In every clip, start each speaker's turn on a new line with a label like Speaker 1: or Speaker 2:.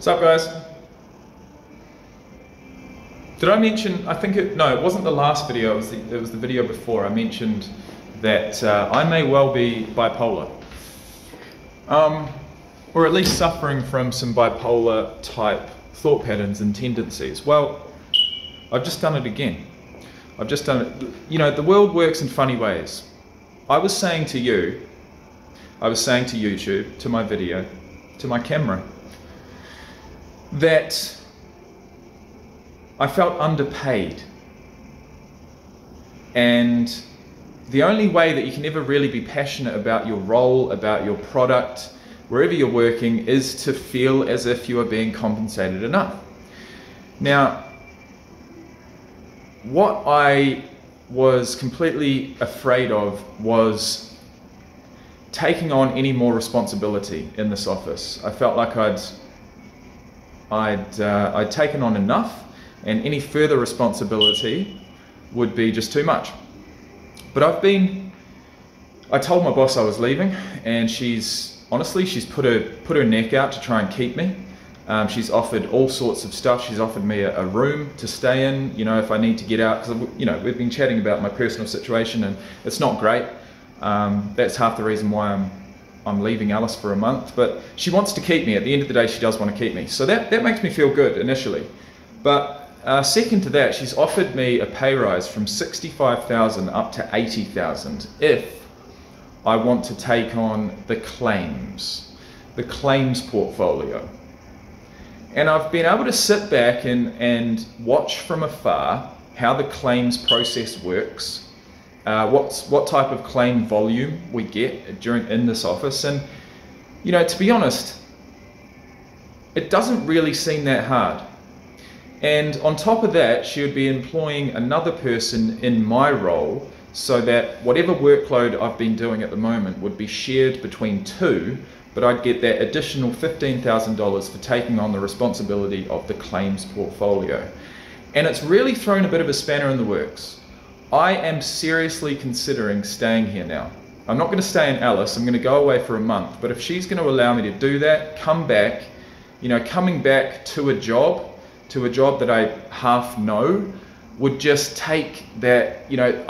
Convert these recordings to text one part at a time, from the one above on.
Speaker 1: What's up, guys? Did I mention, no, it wasn't the last video, it was the video before. I mentioned that I may well be bipolar. Or at least suffering from some bipolar type thought patterns and tendencies. Well, I've just done it again. I've just done it. You know, the world works in funny ways. I was saying to YouTube, to my video, to my camera, that I felt underpaid. And the only way that you can ever really be passionate about your role, about your product, wherever you're working, is to feel as if you are being compensated enough. Now, what I was completely afraid of was taking on any more responsibility in this office. I felt like I'd taken on enough, and any further responsibility would be just too much. But I told my boss I was leaving, and she's put her neck out to try and keep me. She's offered all sorts of stuff. She's offered me a room to stay in, you know, if I need to get out, because, you know, we've been chatting about my personal situation and it's not great. That's half the reason why I'm leaving Alice for a month, but she wants to keep me. At the end of the day, she does want to keep me. So that makes me feel good initially. But second to that, she's offered me a pay rise from $65,000 up to $80,000 if I want to take on the claims portfolio. And I've been able to sit back and watch from afar how the claims process works, what type of claim volume we get in this office. And, you know, to be honest, it doesn't really seem that hard. And on top of that, she would be employing another person in my role so that whatever workload I've been doing at the moment would be shared between two, but I'd get that additional $15,000 for taking on the responsibility of the claims portfolio. And it's really thrown a bit of a spanner in the works. I am seriously considering staying here now. I'm not going to stay in Alice, I'm going to go away for a month, but if she's going to allow me to do that, come back, you know, coming back to a job that I half know would just take that, you know,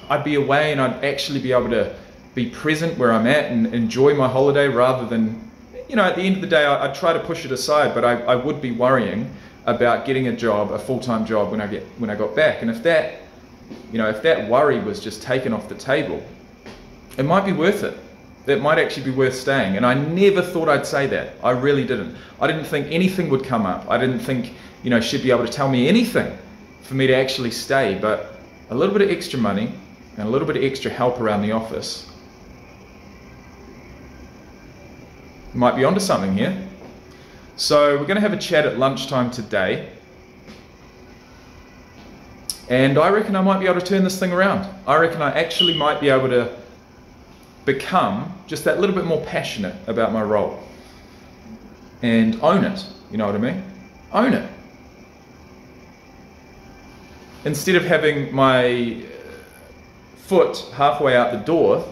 Speaker 1: I'd be away and I'd actually be able to be present where I'm at and enjoy my holiday rather than, you know, at the end of the day, I'd try to push it aside, but I would be worrying about getting a job, a full-time job when I got back. And if that, you know, if that worry was just taken off the table, it might be worth it. That might actually be worth staying. And I never thought I'd say that. I really didn't. I didn't think anything would come up. I didn't think, you know, she'd be able to tell me anything for me to actually stay. But a little bit of extra money and a little bit of extra help around the office might be onto something here. So we're going to have a chat at lunchtime today. And I reckon I might be able to turn this thing around. I reckon I actually might be able to become just that little bit more passionate about my role and own it, you know what I mean? Own it. Instead of having my foot halfway out the door,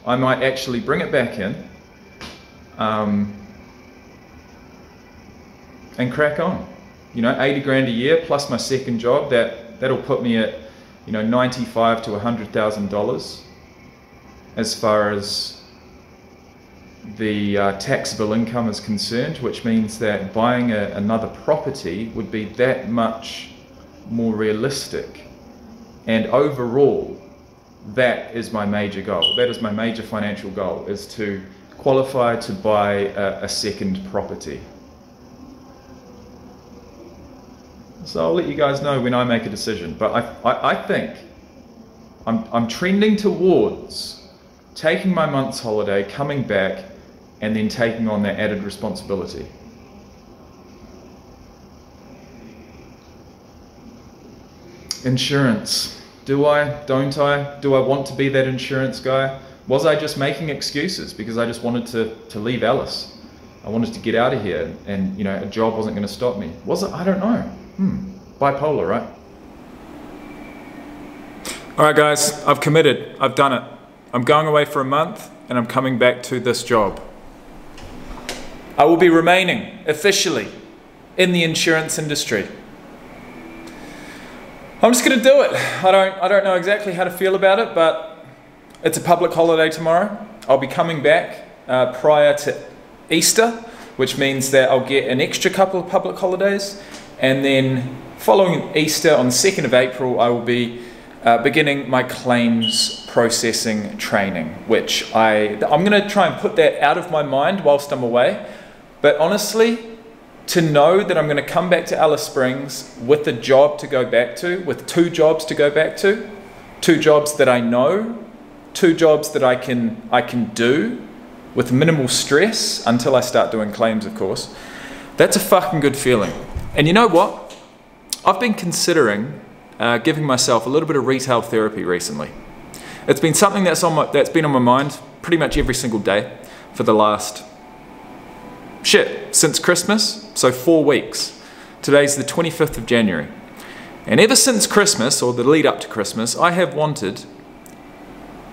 Speaker 1: I might actually bring it back in and crack on. You know, 80 grand a year plus my second job, that'll put me at, you know, $95,000 to $100,000 as far as the taxable income is concerned, which means that buying another property would be that much more realistic. And overall, that is my major goal. That is my major financial goal, is to qualify to buy a second property. So I'll let you guys know when I make a decision. But I think I'm trending towards taking my month's holiday, coming back, and then taking on that added responsibility. Insurance. Do I? Don't I? Do I want to be that insurance guy? Was I just making excuses because I just wanted to leave Alice? I wanted to get out of here, and, you know, a job wasn't going to stop me. Was it? I don't know. Bipolar, right? All right, guys, I've committed. I've done it. I'm going away for a month and I'm coming back to this job. I will be remaining officially in the insurance industry. I'm just going to do it. I don't know exactly how to feel about it, but it's a public holiday tomorrow. I'll be coming back prior to Easter, which means that I'll get an extra couple of public holidays, and then following Easter on the 2nd of April, I will be beginning my claims processing training, which I'm going to try and put that out of my mind whilst I'm away. But honestly, to know that I'm going to come back to Alice Springs with a job to go back to, with 2 jobs to go back to, 2 jobs that I know, 2 jobs that I can do with minimal stress until I start doing claims, of course, that's a fucking good feeling. And you know what? I've been considering giving myself a little bit of retail therapy recently. It's been something that's been on my mind pretty much every single day for the last since Christmas, so 4 weeks. Today's the 25th of January. And ever since Christmas, or the lead up to Christmas, I have wanted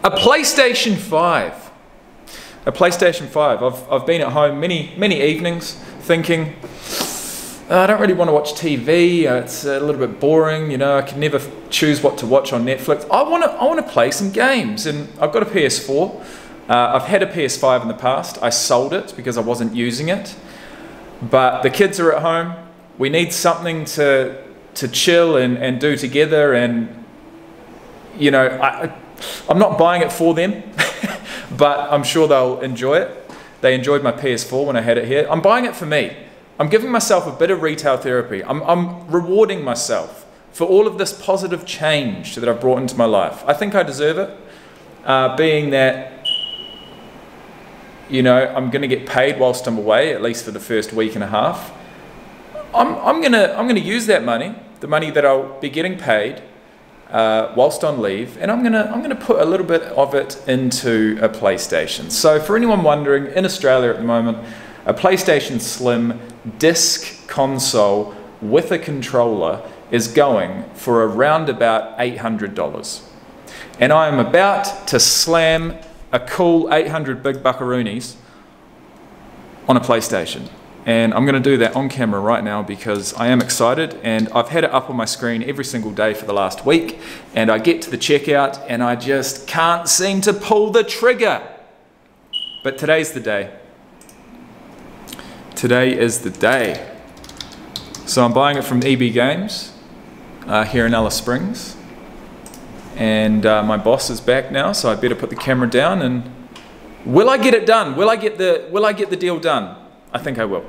Speaker 1: a PlayStation 5. A PlayStation 5. I've been at home many evenings thinking, I don't really want to watch TV, it's a little bit boring, you know, I can never choose what to watch on Netflix. I want to play some games, and I've got a PS4. I've had a PS5 in the past. I sold it because I wasn't using it. But the kids are at home. We need something to chill and do together. And, you know, I'm not buying it for them, but I'm sure they'll enjoy it. They enjoyed my PS4 when I had it here. I'm buying it for me. I'm giving myself a bit of retail therapy. I'm rewarding myself for all of this positive change that I've brought into my life. I think I deserve it, being that, you know, I'm going to get paid whilst I'm away, at least for the first week and a half. I'm gonna use that money, the money that I'll be getting paid whilst on leave, and I'm gonna put a little bit of it into a PlayStation. So for anyone wondering, in Australia at the moment, a PlayStation Slim disc console with a controller is going for around about $800. And I am about to slam a cool 800 big buckaroonies on a PlayStation. And I'm going to do that on camera right now because I am excited, and I've had it up on my screen every single day for the last week, and I get to the checkout and I just can't seem to pull the trigger. But today's the day. Today is the day. So I'm buying it from EB Games here in Alice Springs. And my boss is back now, so I better put the camera down. And will I get it done? Will I get the deal done? I think I will.